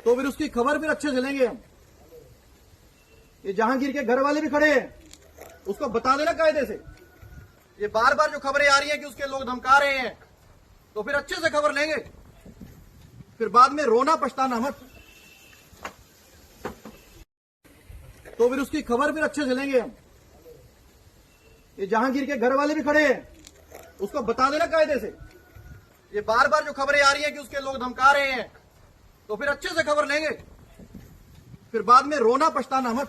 तो फिर उसकी खबर फिर अच्छे से लेंगे हम। ये जहांगीर के घर वाले भी खड़े हैं, उसको बता देना कायदे से। ये बार बार जो खबरें आ रही हैं कि उसके लोग धमका रहे हैं, तो फिर अच्छे से खबर लेंगे, फिर बाद में रोना पछताना मत। तो फिर उसकी खबर फिर अच्छे से लेंगे हम। ये जहांगीर के घर वाले भी खड़े हैं, उसको बता देना कायदे से। ये बार बार जो खबरें आ रही हैं कि उसके लोग धमका रहे हैं, तो फिर अच्छे से खबर लेंगे, फिर बाद में रोना पछताना मत।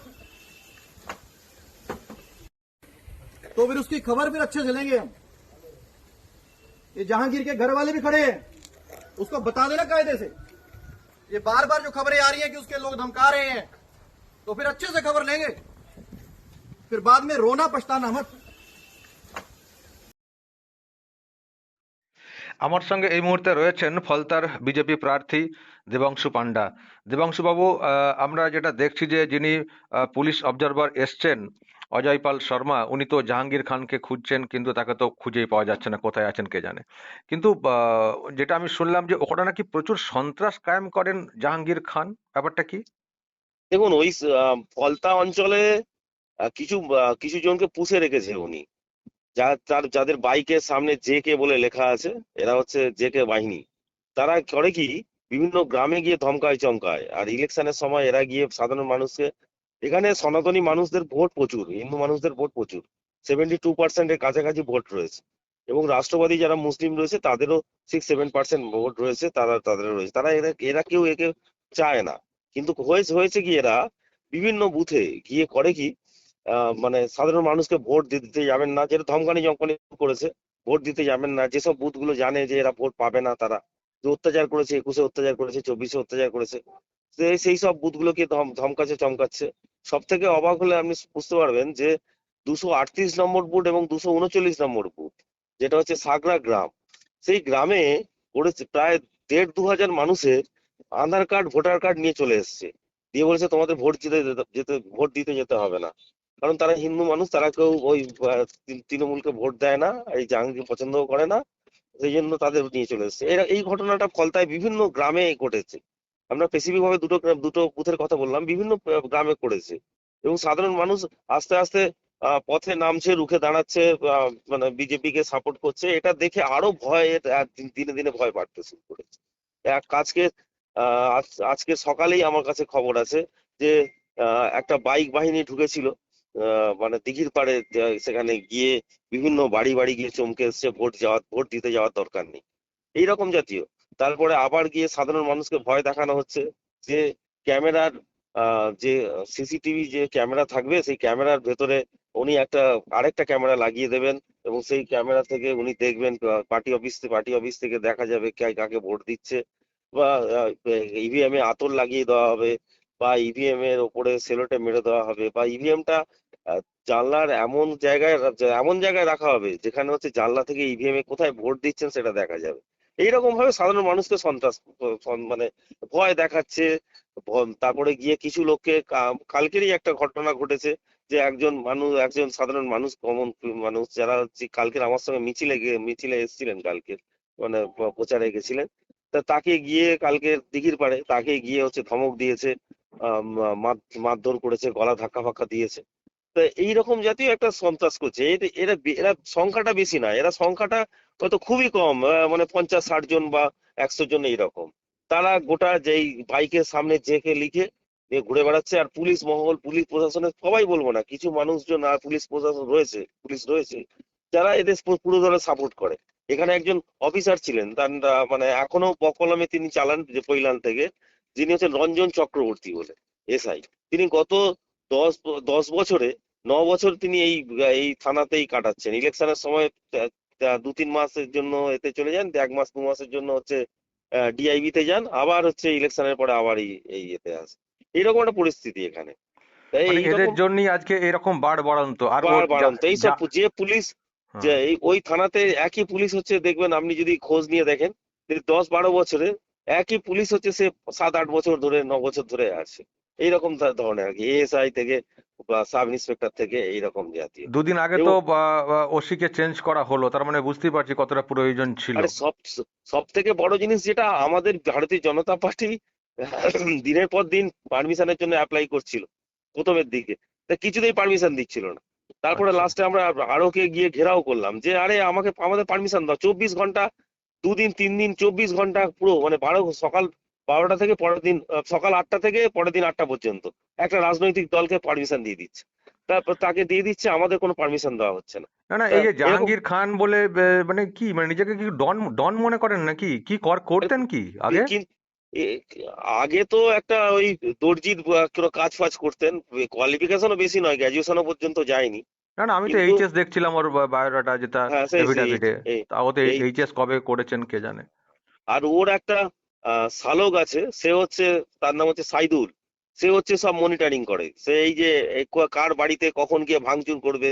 तो फिर उसकी खबर फिर अच्छे से लेंगे हम। ये जहांगीर के घर वाले भी खड़े हैं, उसको बता देना कायदे से। ये बार बार जो खबरें आ रही हैं कि उसके लोग धमका रहे हैं, तो फिर अच्छे से खबर लेंगे, फिर बाद में रोना पछताना मत। আমার সঙ্গে এই মুহূর্তে রয়েছেন ফলতার বিজেপি প্রার্থী দেবাংশু পান্ডা। দেবাংশু বাবু, আমরা যেটা দেখছি যে যিনি পুলিশ অবজারভার এসছেন অজয় পাল শর্মা, উনি তো জাহাঙ্গীর খানকে খুঁজছেন, কিন্তু তাকে তো খুঁজেই পাওয়া যাচ্ছে না, কোথায় আছেন কে জানে। কিন্তু যেটা আমি শুনলাম যে ওখানে নাকি প্রচুর সন্ত্রাস কায়েম করেন জাহাঙ্গীর খান, ব্যাপারটা কি? দেখুন ওই ফলতা অঞ্চলে কিছু কিছু জনকে পুষে রেখেছে উনি, যাদের বাইকের সামনে জে কে বলে লেখা আছে, এরা হচ্ছে জে কে বাহিনী। তারা করে কি, বিভিন্ন গ্রামে গিয়ে ধমকায় চমকায়, আর ইলেকশনের সময় এরা গিয়ে সাধারণ মানুষকে, এখানে সনাতনী মানুষদের ভোট প্রচুর, হিন্দু মানুষদের ভোট প্রচুর, 72% কাছাকাছি ভোট রয়েছে, এবং রাষ্ট্রবাদী যারা মুসলিম রয়েছে তাদেরও 6-7% ভোট রয়েছে, তাদের রয়েছে। তারা এরা কেউ একে চায় না, কিন্তু হয়েছে কি, এরা বিভিন্ন বুথে গিয়ে করে কি, মানে সাধারণ মানুষকে ভোট দিতে যাবেন না, যেটা ধমকানি জমকানি করেছে, ভোট দিতে যাবেন না, যেসব বুথ গুলো জানে যে এরা ভোট পাবে না, তারা যে অত্যাচার করেছে, 21-এ অত্যাচার করেছে, 24-এ অত্যাচার করেছে, সেই সব বুথ গুলোকে ধমকাচ্ছে চমকাচ্ছে। সব থেকে অবাক হলে আপনি বুঝতে পারবেন যে 238 নম্বর বুথ এবং 239 নম্বর বুথ, যেটা হচ্ছে সাগরা গ্রাম, সেই গ্রামে করেছে প্রায় 1,500 মানুষের আধার কার্ড ভোটার কার্ড নিয়ে চলে এসছে, দিয়ে বলেছে তোমাদের ভোট দিতে যেতে হবে না, কারণ তারা হিন্দু মানুষ, তারা কেউ ওই তৃণমূলকে ভোট দেয় না, এই জাহাঙ্গীর পছন্দও করে না, সেই জন্য তাদের নিয়ে চলে এসছে। এই ঘটনাটা ফলতায় বিভিন্ন গ্রামে ঘটেছে। আমরা স্পেসিফিক ভাবে দুটো বুথের কথা বললাম, বিভিন্ন গ্রামে করেছে, এবং সাধারণ মানুষ আস্তে আস্তে পথে নামছে, রুখে দাঁড়াচ্ছে, মানে বিজেপি কে সাপোর্ট করছে। এটা দেখে আরো ভয়, দিনে দিনে ভয় বাড়তে শুরু করেছে। আজকে আজকে সকালেই আমার কাছে খবর আছে যে একটা বাইক বাহিনী ঢুকেছিল, মানে দিঘির পাড়ে, সেখানে গিয়ে বিভিন্ন বাড়ি বাড়ি গিয়ে চমকে এসছে, ভোট দিতে যাওয়ার দরকার নেই, এইরকম জাতীয়। তারপরে আবার গিয়ে সাধারণ মানুষকে ভয় দেখানো হচ্ছে যে ক্যামেরার, যে সিসিটিভি যে ক্যামেরা থাকবে, সেই ক্যামেরার ভেতরে উনি আরেকটা ক্যামেরা লাগিয়ে দেবেন, এবং সেই ক্যামেরা থেকে উনি দেখবেন, পার্টি অফিস থেকে দেখা যাবে কে কাকে ভোট দিচ্ছে, বা ইভিএম এ আতর লাগিয়ে দেওয়া হবে, বা ইভিএম এর ওপরে সেলোটে মেরে দেওয়া হবে, বা ইভিএমটা জানলার এমন জায়গায় রাখা হবে যেখানে হচ্ছে জানলা থেকে ইভিএম এ কোথায় ভোট দিচ্ছেন সেটা দেখা যাবে। এইরকম ভাবে সাধারণ মানুষকে মানে ভয় দেখাচ্ছে। তারপরে গিয়ে কিছু লোককে, কালকেরই একটা ঘটনা ঘটেছে যে একজন সাধারণ মানুষ, কমন মানুষ, যারা হচ্ছে কালকের আমার সঙ্গে মিছিলে এসেছিলেন, কালকে মানে প্রচারে গেছিলেন, তাকে গিয়ে কালকে দিঘির পাড়ে তাকে গিয়ে হচ্ছে ধমক দিয়েছে, মারধর করেছে, গলা ধাক্কা ফাক্কা দিয়েছে। তো এইরকম জাতীয় একটা সন্ত্রাস করছে। এরা এরা সংখ্যাটা বেশি না, এরা সংখ্যাটা হয়তো খুবই কম, মানে 50-60 জন বা 100 জন এইরকম। তারা গোটা যেই বাইকের সামনে জেকে লিখে নিয়ে ঘুরে বেড়াচ্ছে। আর পুলিশ মহল, পুলিশ প্রশাসনের, সবাই বলবো না, কিছু মানুষজন আর পুলিশ প্রশাসন রয়েছে, পুলিশ রয়েছে, যারা এদের পুরো ধরে সাপোর্ট করে। এখানে একজন অফিসার ছিলেন, তার মানে এখনো বকলমে তিনি চালান, যে কৈলান থেকে, যিনি হচ্ছেন রঞ্জন চক্রবর্তী বলে এসআই। তিনি গত 10 বছরে 9 বছর তিনি এই থানাতেই কাটাচ্ছেন। ইলেকশনের সময় 2-3 মাসের জন্য এতে চলে যান, 1 মাস 2 মাসের জন্য হচ্ছে ডিআইবি তে যান, আবার হচ্ছে ইলেকশনের পরে আবার এই এতে আসে। এইরকম একটা পরিস্থিতি এখানে। তাই মানে এদের এইরকম জন্যই আজকে এরকম বাড়ন্ত। আর বাড়ন্ত এইসব যে পুলিশ, যে ওই থানাতে একই পুলিশ হচ্ছে, দেখবেন আপনি যদি খোঁজ নিয়ে দেখেন, 10-12 বছরে একই পুলিশ হচ্ছে, সে 7-8 বছর ধরে, 9 বছর ধরে আছে। এইরকম ধরনের আর কি, এএসআই থেকে বা সাব ইন্সপেক্টর থেকে, এইরকম জাতীয়। দুদিন আগে তো ওসিকে চেঞ্জ করা হলো, তার মানে বুঝতেই পারছি কতটা প্রয়োজন ছিল। আরে সব থেকে বড় জিনিস যেটা, আমাদের ভারতীয় জনতা পার্টি দিনের পর দিন পারমিশনের জন্য অ্যাপ্লাই করছিল প্রথমের দিকে, তা কিছুতেই পারমিশন দিচ্ছিল না। তারপরে আচ্ছা। লাস্টে আমরা আরোকে গিয়ে ঘেরাও করলাম যে আরে আমাদের পারমিশন দাও, 24 ঘন্টা, 2 দিন 3 দিন 24 ঘন্টা পুরো মানে সকাল 12টা থেকে পরের দিন সকাল 8টা থেকে পরের দিন 8টা পর্যন্ত একটা রাজনৈতিক দলকে পারমিশন দিয়ে দিচ্ছে, তারপর তাকে দিয়ে দিচ্ছে, আমাদের কোনো পারমিশন দেওয়া হচ্ছে না। না না, তা এই যে এরকম জাহাঙ্গীর খান বলে মানে কি, মানে নিজেকে কি ডন ডন মনে করেন নাকি? কি করতেন কি আগে? কিন্তু আগে তো একটা ওই দর্জির কোনো কাজ ফাজ করতেন, কোয়ালিফিকেশনও বেশি নয়, গ্র্যাজুয়েশনও পর্যন্ত যায়নি না না, আমি তো কিন্তু। এইচএস দেখছিলাম ওর বায়োডাটা যেটা হ্যাঁ সেই সেই এফিডেভিটে। এই- তাও তো এই এইচএস কবে করেছেন কে জানে। আর ওর একটা শালক আছে, সে হচ্ছে, তার নাম হচ্ছে সাইদুল। সে হচ্ছে সব মনিটরিং করে, সে এই যে কার বাড়িতে কখন গিয়ে ভাঙচুর করবে,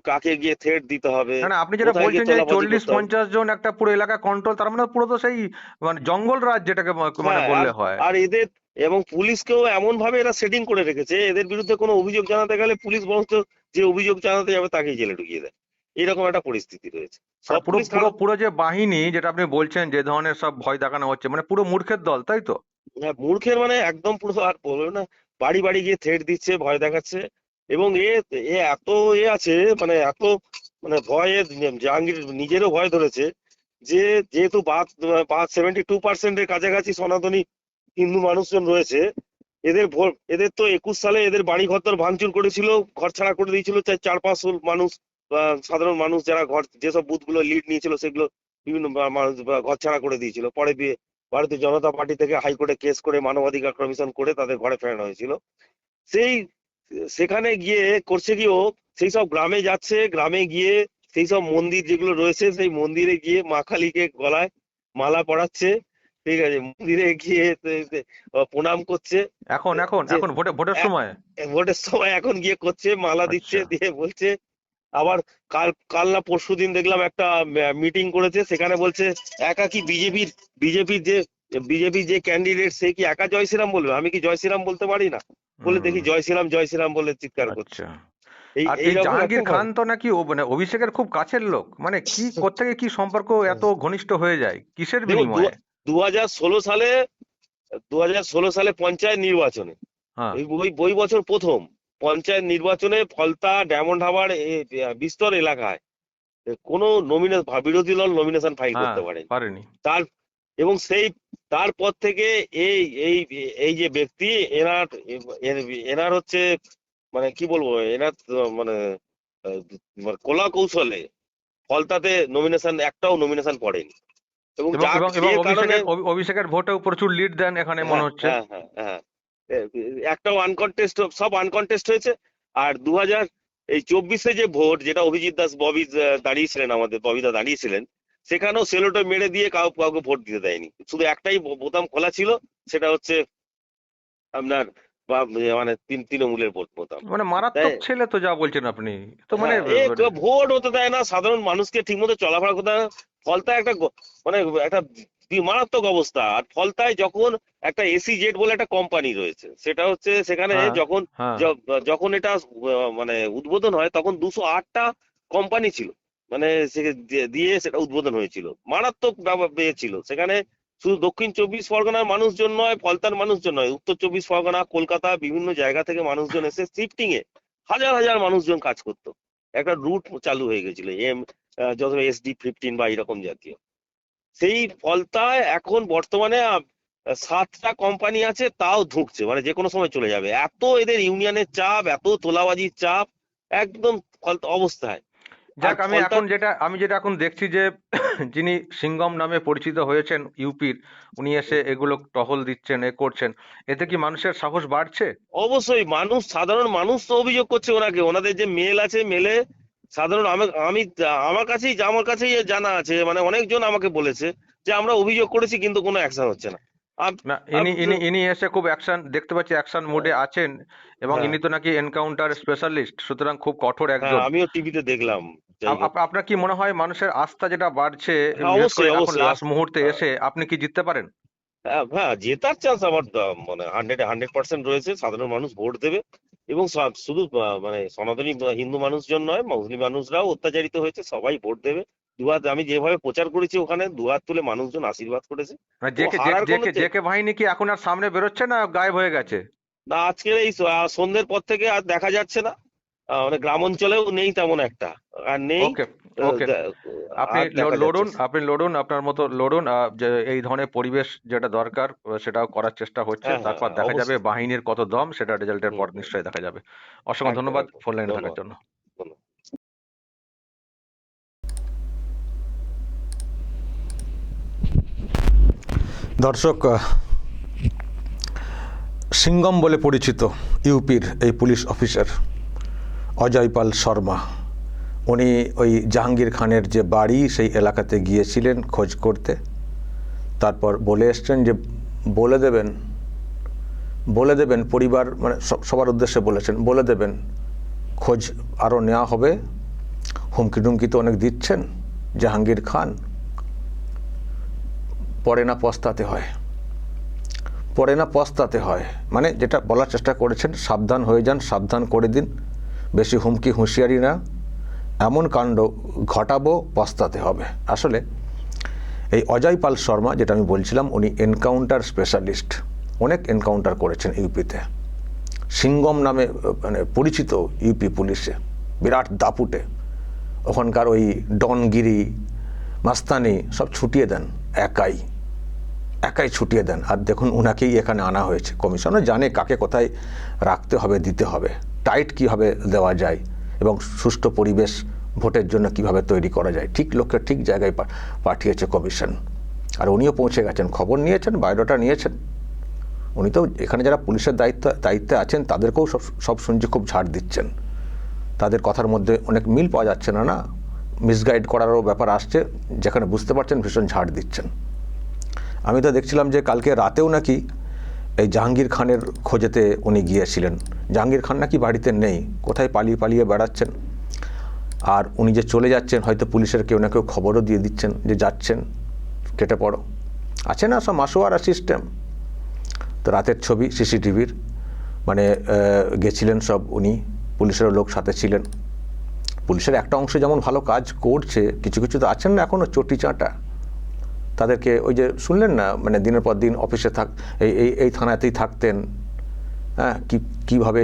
কাকে গিয়ে থ্রেট দিতে হবে, না না, আপনি যেটা কোথায় বলছেন গিয়ে যে তোলাবাজি করতে হবে। 40-50 জন একটা পুরো এলাকা কন্ট্রোল, তার মানে পুরো তো সেই মানে জঙ্গল রাজ যেটাকে মানে হ্যাঁ, আর বললে হয়। আর এদের এবং পুলিশকেও এমন ভাবে এরা সেটিং করে রেখেছে, এদের বিরুদ্ধে কোনো অভিযোগ জানাতে গেলে পুলিশ বরঞ্চ যে অভিযোগ জানাতে যাবে তাকেই জেলে ঢুকিয়ে দেয়। এরকম একটা পরিস্থিতি রয়েছে, মানে সব পুরো পুলিশ পুরো খারাপ। পুরো যে বাহিনী যেটা আপনি বলছেন, যে ধরনের সব ভয় দেখানো হচ্ছে, মানে পুরো মূর্খের দল, তাই তো? হ্যাঁ, মূর্খের মানে একদম পুরো, আর বলবো না, বাড়ি বাড়ি গিয়ে থ্রেট দিচ্ছে, ভয় দেখাচ্ছে। এবং এ এ এত আছে, মানে এত মানে ভয়ে জাহাঙ্গীর নিজেরও ভয় ধরেছে যে যেহেতু 72% কাছাকাছি সনাতনী হিন্দু মানুষজন রয়েছে, এদের তো 21 সালে এদের বাড়ি ঘরদর ভাঙচুর করেছিল, ঘর ছাড়া করে দিয়েছিল 4-500 মানুষ, সাধারণ মানুষ যারা যেসব বুথগুলো লিড নিয়েছিল সেগুলো বিভিন্ন মানুষ ঘর ছাড়া করে দিয়েছিল। পরে ভারতীয় জনতা পার্টি থেকে হাইকোর্টে কেস করে মানবাধিকার কমিশন করে তাদের ঘরে ফেরানো হয়েছিল। সেই সেখানে গিয়ে করছে কি, ও সেই সব গ্রামে যাচ্ছে, গ্রামে গিয়ে সেই সব মন্দির যেগুলো রয়েছে সেই মন্দিরে গিয়ে মা কালীকে গলায় মালা পরাচ্ছে, ঠিক আছে, মন্দিরে গিয়ে প্রণাম করছে। এখন এখন যে এখন ভোটের এ- সময়। ভোটের সময় এখন গিয়ে করছে, মালা দিচ্ছে, আচ্ছা। দিয়ে বলছে। আবার কাল কাল না পরশুদিন দেখলাম একটা মিটিং করেছে, সেখানে বলছে একা কি বিজেপির যে ক্যান্ডিডেট সে কি একা জয় শ্রীরাম বলবে, আমি কি জয় শ্রীরাম বলতে পারি না, বলে দেখি হুম। জয় শ্রীরাম বলে চিৎকার করছে। আচ্ছা। আর এই এইরকম একটা জাহাঙ্গীর খান তো নাকি মানে অভিষেকের খুব কাছের লোক, মানে কি কোত্থেকে কি সম্পর্ক এত ঘনিষ্ঠ হয়ে যায়, কিসের দেখুন, বিনিময়ে? 2016 সালে 2016 সালে পঞ্চায়েত নির্বাচনে, হ্যাঁ। ওই বছর প্রথম পঞ্চায়েত নির্বাচনে ফলতা ডায়মন্ড হারবার বিস্তর এলাকায় কোনো বিরোধী দল নমিনেশন ফাইল হ্যাঁ, করতে পারেনি। পারেনি। তার এবং তারপর থেকে এই এই এই যে ব্যক্তি, এনার এনার হচ্ছে মানে কি বলবো, এনার মানে কলা কৌশলে ফলতাতে একটাও নমিনেশন পড়েনি। এবং এবং এবং এবং যে কারণে, অভিষেকের ভোটেও প্রচুর লিড দেন এখানে মনে হ্যাঁ হচ্ছে। হ্যাঁ হ্যাঁ হ্যাঁ, একটাও সব আনকন্টেস্ট হয়েছে। আর 2024 যে ভোট, যেটা অভিজিৎ দাস ববি দাঁড়িয়েছিলেন, আমাদের ববিদা দাঁড়িয়েছিলেন, সেখানেও সেলোটো মেরে দিয়ে কাউকে ভোট দিতে দেয়নি, শুধু একটাই বোতাম খোলা ছিল, সেটা হচ্ছে আপনার মানে তৃণমূলের ভোট বোতাম। মানে তাই মারাত্মক ছেলে তো, যা বলছেন আপনি তো মানে হ্যাঁ, ভোট হতে দেয় না, সাধারণ মানুষকে ঠিকমতো চলাফেরা করতে দেয় না। ফলতায় মানে একটা মারাত্মক অবস্থা। আর ফলতায় যখন একটা এসি জেড বলে একটা কোম্পানি রয়েছে, সেটা হচ্ছে সেখানে হ্যাঁ যখন হ্যাঁ। যখন এটা মানে উদ্বোধন হয় তখন 208টা কোম্পানি ছিল, মানে দিয়ে সেটা উদ্বোধন হয়েছিল, মারাত্মক ছিল সেখানে। শুধু দক্ষিণ 24 পরগনার মানুষজন নয়, ফলতার মানুষজন নয়, উত্তর 24 পরগনা, কলকাতা, বিভিন্ন জায়গা থেকে মানুষজন এসে শিফটিং এ হাজার হাজার মানুষজন কাজ করতো। একটা রুট চালু হয়ে গেছিল, যত SD-15 বা এরকম জাতীয়। সেই ফলতায় এখন বর্তমানে 7টা কোম্পানি আছে, তাও ঢুকছে, মানে যে কোনো সময় চলে যাবে, এত এদের ইউনিয়নের চাপ, এত তোলাবাজির চাপ, একদম ফলতা অবস্থায়। আর যাক, ফলতা আমি যেটা এখন দেখছি যে যিনি সিঙ্গম নামে পরিচিত হয়েছেন ইউপির, উনি এসে এগুলো টহল দিচ্ছেন, এ করছেন, এতে কি মানুষের সাহস বাড়ছে? অবশ্যই সাধারণ মানুষ তো অভিযোগ করছে ওনাকে, ওনাদের যে মেল আছে, মেলে সাধারণ আমি আমার কাছেই জানা আছে, মানে অনেকজন আমাকে বলেছে যে আমরা অভিযোগ করেছি কিন্তু কোনো অ্যাকশন হচ্ছে না। আম- না, আম- ইনি এসে খুব অ্যাকশন দেখতে পাচ্ছি, অ্যাকশন মোডে আছেন। এবং হ্যাঁ ইনি তো নাকি এনকাউন্টার স্পেশালিস্ট, সুতরাং খুব কঠোর হ্যাঁ, একজন। আমিও টিভিতে দেখলাম। যাই হোক, আপনার কি মনে হয় মানুষের আস্থা যেটা বাড়ছে, হ্যাঁ বিশেষ করে অবশ্যই এখন অবশ্যই লাস্ট মুহূর্তে হ্যাঁ এসে, আপনি কি জিততে পারেন? হ্যাঁ হ্যাঁ, জেতার চান্স আমার মানে 100% রয়েছে। সাধারণ মানুষ ভোট দেবে, এবং শুধু মানে সনাতনী হিন্দু মানুষজন নয়, মুসলিম মানুষরাও অত্যাচারিত হয়েছে, সবাই ভোট দেবে। দুহাত, আমি যেভাবে প্রচার করেছি ওখানে দুহাত তুলে মানুষজন আশীর্বাদ করেছে। মানে ও হারার কোনো জেকে বাহিনী কি এখন আর সামনে বেরোচ্ছে না গায়েব হয়ে গেছে? না, আজকের এই সন্ধ্যের পর থেকে আর দেখা যাচ্ছে না। মানে গ্রাম অঞ্চলেও নেই তেমন একটা, আর নেই। ওকে ওকে, আপনি আর দেখা লড়ুন, যাচ্ছে। আপনি লড়ুন আপনার মতো লড়ুন। যে এই ধরনের পরিবেশ যেটা দরকার সেটাও করার চেষ্টা হচ্ছে, হ্যাঁ, হ্যাঁ, তারপর হ্যাঁ, দেখা যাবে অবশ্যই। বাহিনীর কত দম, সেটা রেজাল্টের হুম, পর হুম, নিশ্চয়ই দেখা যাবে। অসংখ্য একদম ধন্যবাদ একদম। ফোন লাইনে থাকার ধন্যবাদ, জন্য। ধন্যবাদ। দর্শক, সিঙ্গম বলে পরিচিত ইউপির এই পুলিশ অফিসার অজয় পাল শর্মা, উনি ওই জাহাঙ্গীর খানের যে বাড়ি সেই এলাকাতে গিয়েছিলেন খোঁজ করতে। তারপর বলে এসছেন যে বলে দেবেন পরিবার, মানে সবার উদ্দেশ্যে বলেছেন, বলে দেবেন খোঁজ আরও নেওয়া হবে। হুমকি টুমকি তো অনেক দিচ্ছেন জাহাঙ্গীর খান, পরে না পস্তাতে হয়, মানে যেটা বলার চেষ্টা করেছেন, সাবধান হয়ে যান, সাবধান করে দিন, বেশি হুমকি হুঁশিয়ারি না, এমন কাণ্ড ঘটাবো পস্তাতে হবে। আসলে এই অজয় পাল শর্মা যেটা আমি বলছিলাম, উনি এনকাউন্টার স্পেশালিস্ট, অনেক এনকাউন্টার করেছেন ইউপিতে, সিঙ্গম নামে মানে পরিচিত ইউপি পুলিশে, বিরাট দাপুটে। ওখানকার ওই ডনগিরি মাস্তানি সব ছুটিয়ে দেন, একাই ছুটিয়ে দেন। আর দেখুন ওনাকেই এখানে আনা হয়েছে। কমিশনও জানে কাকে কোথায় রাখতে হবে, দিতে হবে, টাইট কীভাবে দেওয়া যায় এবং সুষ্ঠু পরিবেশ ভোটের জন্য কিভাবে তৈরি করা যায়, ঠিক লোককে ঠিক জায়গায় পাঠিয়েছে কমিশন। আর উনিও পৌঁছে গেছেন, খবর নিয়েছেন, বায়োডাটা নিয়েছেন। উনি তো এখানে যারা পুলিশের দায়িত্বে আছেন তাদেরকেও সব শুনছি খুব ঝাড় দিচ্ছেন, তাদের কথার মধ্যে অনেক মিল পাওয়া যাচ্ছে না, মিসগাইড করারও ব্যাপার আসছে, যেখানে বুঝতে পারছেন ভীষণ ঝাড় দিচ্ছেন। আমি তো দেখছিলাম যে কালকে রাতেও নাকি এই জাহাঙ্গীর খানের খোঁজেতে উনি গিয়েছিলেন। জাহাঙ্গীর খান নাকি বাড়িতে নেই, কোথায় পালিয়ে বেড়াচ্ছেন। আর উনি যে চলে যাচ্ছেন, হয়তো পুলিশের কেউ না কেউ খবরও দিয়ে দিচ্ছেন যে যাচ্ছেন, কেটে পড়ো, আছে না সব মাসোয়ারা সিস্টেম। তো রাতের ছবি সিসিটিভির, মানে গেছিলেন সব উনি, পুলিশেরও লোক সাথে ছিলেন। পুলিশের একটা অংশ যেমন ভালো কাজ করছে, কিছু কিছু তো আছেন না এখনও চটি চাঁটা, তাদেরকে ওই যে শুনলেন না, মানে দিনের পর দিন অফিসে এই থানাতেই থাকতেন, হ্যাঁ, কীভাবে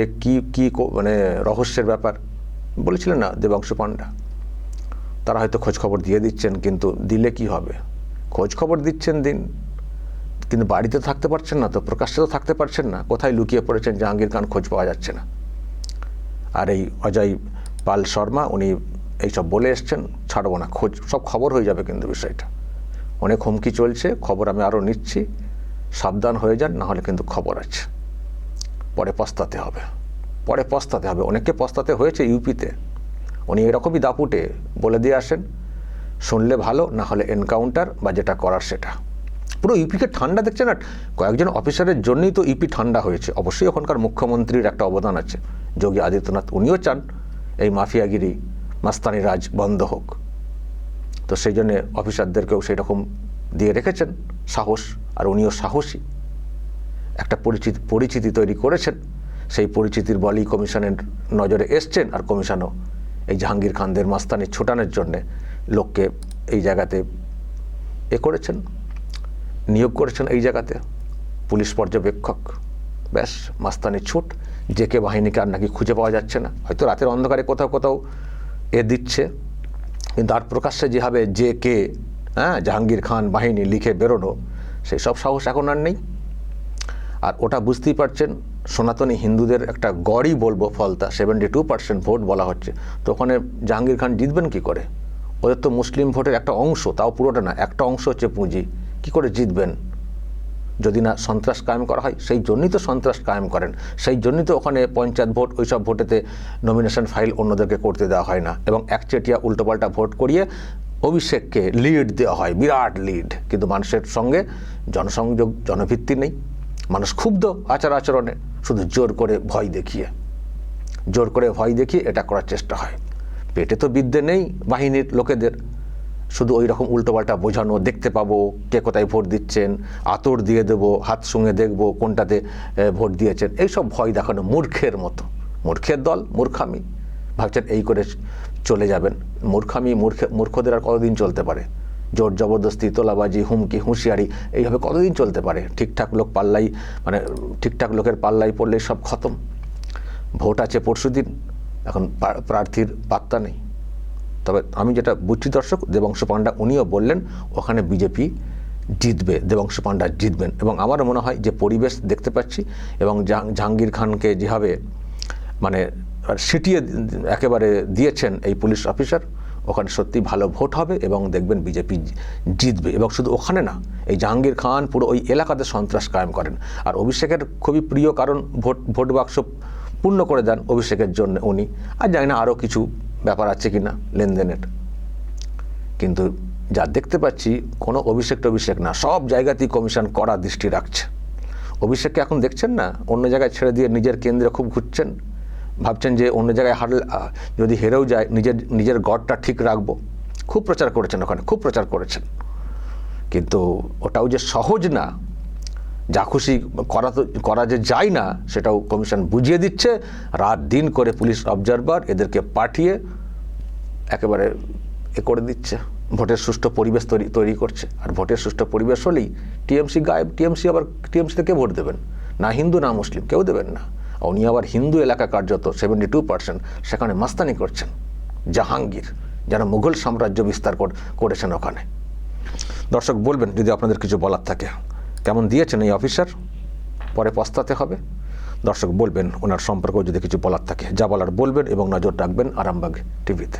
কি মানে রহস্যের ব্যাপার বলেছিলেন না দেবাংশু পান্ডা। তারা হয়তো খোঁজ খবর দিয়ে দিচ্ছেন, কিন্তু দিলে কি হবে, খোঁজ খবর দিচ্ছেন দিন, কিন্তু বাড়িতে থাকতে পারছেন না, তো প্রকাশ্যে তো থাকতে পারছেন না, কোথায় লুকিয়ে পড়েছেন জাহাঙ্গীর খান খোঁজ পাওয়া যাচ্ছে না। আর এই অজয় পাল শর্মা উনি এইসব বলে এসছেন, ছাড়বো না, সব খবর হয়ে যাবে, কিন্তু বিষয়টা অনেক হুমকি চলছে, খবর আমি আরও নিচ্ছি, সাবধান হয়ে যান, না হলে কিন্তু খবর আছে, পরে পস্তাতে হবে। অনেককে পস্তাতে হয়েছে ইউপিতে। উনি এরকমই দাপুটে বলে দিয়ে আসেন, শুনলে ভালো, না হলে এনকাউন্টার বা যেটা করার সেটা। পুরো ইউপিকে ঠান্ডা দেখছে না, কয়েকজন অফিসারের জন্যই তো ইউপি ঠান্ডা হয়েছে। অবশ্যই ওখানকার মুখ্যমন্ত্রীর একটা অবদান আছে, যোগী আদিত্যনাথ, উনিও চান এই মাফিয়াগিরি মাস্তানি রাজ বন্ধ হোক। তো সেই জন্যে অফিসারদেরকেও সেই রকম দিয়ে রেখেছেন সাহস, আর উনিও সাহসী, একটা পরিচিতি তৈরি করেছেন। সেই পরিচিতির বলেই কমিশনের নজরে এসছেন, আর কমিশনও এই জাহাঙ্গীর খানদের মাস্তানি ছোটানোর জন্যে লোককে এই জায়গাতে করেছেন, নিয়োগ করেছেন এই জায়গাতে পুলিশ পর্যবেক্ষক। ব্যাস, মাস্তানি ছুট, জেকে বাহিনীকে আর নাকি খুঁজে পাওয়া যাচ্ছে না, হয়তো রাতের অন্ধকারে কোথাও দিচ্ছে, কিন্তু আর প্রকাশ্যে যেভাবে জেকে, হ্যাঁ, জাহাঙ্গীর খান বাহিনী লিখে বেরোনো, সেই সব সাহস এখন আর নেই। আর ওটা বুঝতেই পারছেন, সনাতনী হিন্দুদের একটা গড়ই বলবো ফলতা, 72% ভোট বলা হচ্ছে। তো ওখানে জাহাঙ্গীর খান জিতবেন কি করে? ওদের তো মুসলিম ভোটের একটা অংশ, তাও পুরোটা না, একটা অংশ হচ্ছে পুঁজি, কি করে জিতবেন যদি না সন্ত্রাস কায়েম করা হয়? সেই জন্যই তো সন্ত্রাস কায়েম করেন, সেই জন্যই তো ওখানে পঞ্চায়েত ভোট, ওইসব ভোটেতে নমিনেশন ফাইল অন্যদেরকে করতে দেওয়া হয় না, এবং একচেটিয়া উল্টোপাল্টা ভোট করিয়ে অভিষেককে লিড দেওয়া হয়, বিরাট লিড, কিন্তু মানুষের সঙ্গে জনসংযোগ, জনভিত্তি নেই। মানুষ ক্ষুব্ধ আচরণে, শুধু জোর করে ভয় দেখিয়ে এটা করার চেষ্টা হয়। পেটে তো বিদ্যে নেই বাহিনীর লোকেদের, শুধু ওই রকম উল্টোপাল্টা বোঝানো, দেখতে পাবো কে কোথায় ভোট দিচ্ছেন, আতর দিয়ে দেবো, হাত সঙ্গে দেখবো কোনটাতে ভোট দিয়েছেন, এইসব ভয় দেখানো, মূর্খের মতো, মূর্খের দল, মূর্খামি। ভাবছেন এই করে চলে যাবেন। মূর্খদের আর কতদিন চলতে পারে? জোর জবরদস্তি, তোলাবাজি, হুমকি, হুঁশিয়ারি, এইভাবে কতদিন চলতে পারে? ঠিকঠাক লোকের পাল্লাই পড়লেই সব খতম। ভোট আছে পরশুদিন, এখন প্রার্থীর পাত্তা নেই। তবে আমি যেটা বুঝছি দর্শক, দেবাংশু পাণ্ডা উনিও বললেন ওখানে বিজেপি জিতবে, দেবাংশু পাণ্ডা জিতবেন। এবং আমারও মনে হয় যে পরিবেশ দেখতে পাচ্ছি এবং জাহাঙ্গীর খানকে যেভাবে মানে সিটিয়ে একেবারে দিয়েছেন এই পুলিশ অফিসার, ওখানে সত্যি ভালো ভোট হবে এবং দেখবেন বিজেপি জিতবে। এবং শুধু ওখানে না, এই জাহাঙ্গীর খান পুরো ওই এলাকাতে সন্ত্রাস কায়েম করেন। আর অভিষেকের খুবই প্রিয়, কারণ ভোট বাক্স পূর্ণ করে দেন অভিষেকের জন্য উনি। আর জানি না আরও কিছু ব্যাপার আছে কিনা লেনদেনের, কিন্তু যা দেখতে পাচ্ছি কোনো অভিষেক না, সব জায়গাতেই কমিশন কড়া দৃষ্টি রাখছে। অভিষেককে এখন দেখছেন না, অন্য জায়গায় ছেড়ে দিয়ে নিজের কেন্দ্রে খুব ঘুরছেন, ভাবছেন যে অন্য জায়গায় যদি হেরেও যায় নিজের গড়টা ঠিক রাখবো। খুব প্রচার করেছেন ওখানে, খুব প্রচার করেছেন, কিন্তু ওটাও যে সহজ না, যা খুশি করা যে যায় না, সেটাও কমিশন বুঝিয়ে দিচ্ছে। রাত দিন করে পুলিশ অবজারভার এদেরকে পাঠিয়ে একেবারে করে দিচ্ছে, ভোটের সুষ্ঠু পরিবেশ তৈরি করছে। আর ভোটের সুষ্ঠু পরিবেশ হলেই টিএমসি গায়েব। টিএমসিতে কে ভোট দেবেন? না হিন্দু না মুসলিম, কেউ দেবেন না। উনি আবার হিন্দু এলাকা কার্যত 72%, সেখানে মাস্তানি করছেন জাহাঙ্গীর, যেন মুঘল সাম্রাজ্য বিস্তার করেছেন ওখানে। দর্শক বলবেন যদি আপনাদের কিছু বলার থাকে, কেমন দিয়েছেন এই অফিসার, পরে পস্তাতে হবে। দর্শক বলবেন ওনার সম্পর্কেও যদি কিছু বলার থাকে, যা বলার বলবেন এবং নজর রাখবেন আরামবাগ টিভিতে।